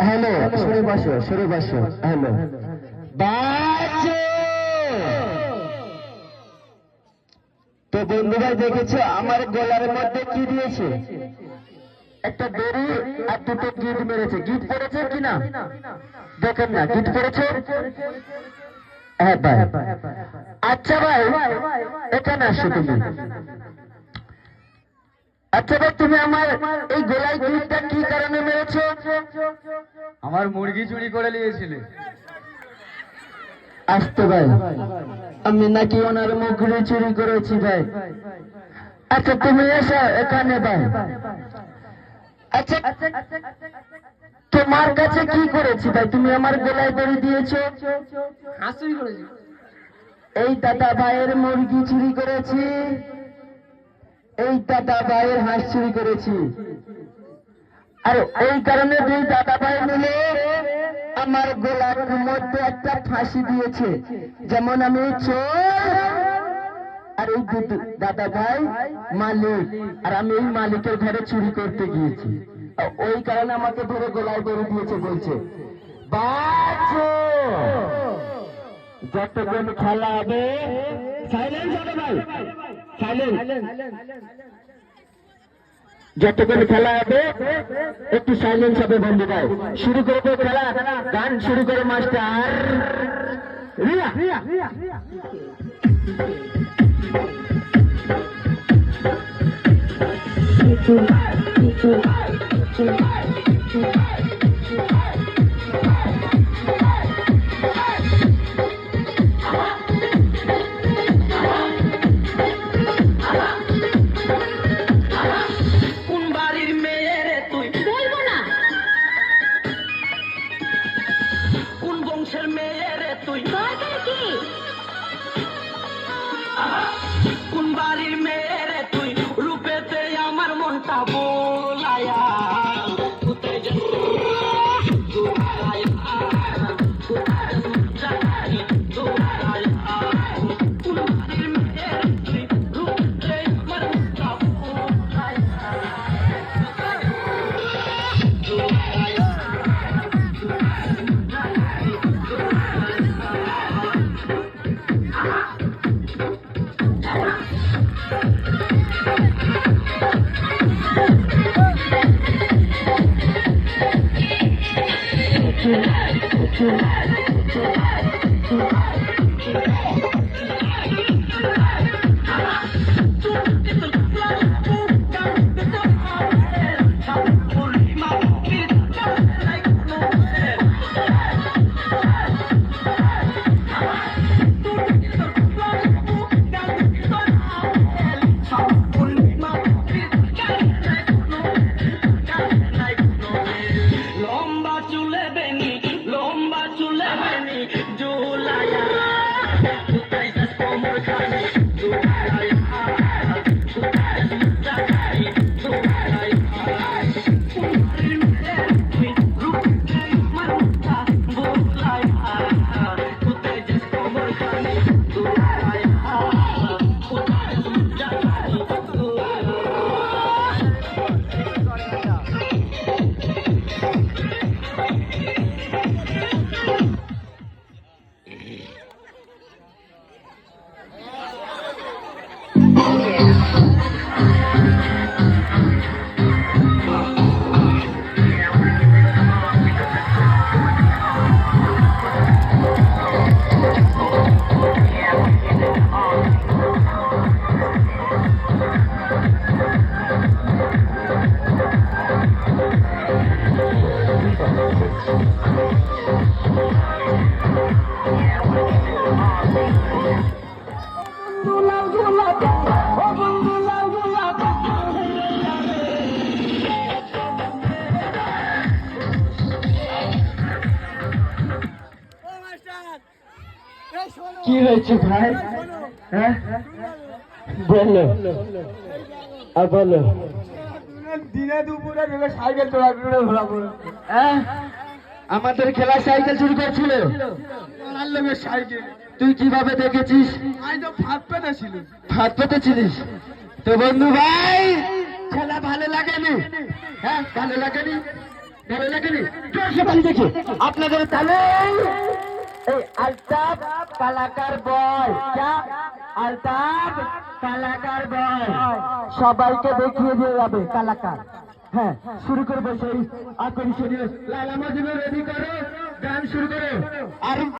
Hello, সরে বসো, সরে বসো। হ্যালো, তো বন্ধুভাই দেখেছো আমার গলার মধ্যে কি দিয়েছে? একটা দড়ি আর দুটো গিট মেরেছে। গিট পড়েছে কিনা দেখেন না, গিট পড়েছে। হ্যাঁ ভাই, আচ্ছা ভাই এখানে আসো তুমি। আচ্ছা ভাই, তুমি আমার এই গলায় গিটটা কি কারণে মেরেছো? আমার মুরগি চুরি করে নিয়েছিলে। আসতে ভাই, আমি নাকি ওনার মুরগি চুরি করেছি ভাই। আচ্ছা তুমি এসো এখানে ভাই। আচ্ছা তোমার কাছে কি করেছি ভাই? তুমি আমার গলায় দড়ি দিয়েছো। হাঁস চুরি করেছি। এই দাদা ভাইয়ের মুরগি চুরি করেছি, এই দাদা ভাইয়ের হাঁস চুরি করেছি। আর এই কারণে দুই দাদা ভাই মিলে আমার গলার মধ্যে একটা ফাঁসি দিয়েছে। যেমন আমি চোর আর এই দাদা ভাই মালিক, আর আমি এই মালিকের ঘরে চুরি করতে গিয়েছি। ওই কারণে আমাকে ধরে গলায় দড়ি দিয়েছে। বলছে বাঁচো, যতক্ষণ খেলা হবে। সাইলেন্স হবে ভাই, সাইলেন্স। যতক্ষণ খেলা হবে একটু সাইলেন্স হবে বন্ধু ভাই। শুরু করবো খেলা, গান শুরু করে মাস্টার। রিয়া রিয়া রিয়া রিয়া কি হয়েছে ভাই? হ্যাঁ বলো, আর বলো। দিনে দুপুরে ভেবে সাইকেল চড়াচড়ে ঘোরাবো। হ্যাঁ? আমাদের খেলা সাইকেল চুরি করছিল। পাড়ার লোকের সাইকেল। তুই কিভাবে দেখেছিস? আজ তো ফাঁদ পেতে ছিল। হাত পেতেছিলিস? তো বন্ধু ভাই, খেলা ভালো লাগেনি? হ্যাঁ ভালো লাগেনি? ভালো লাগেনি? জোরসে তালি দেখি আপনাদের তালে। এই আলতাফ কালাকার বয়, আলতাফ কালাকার বয় সবাইকে দেখিয়ে দিয়ে যাবে কালাকার। হ্যাঁ শুরু করবো সেই আকর্ষণীয় লালা মজনু, রেডি করো, গান শুরু করো। আর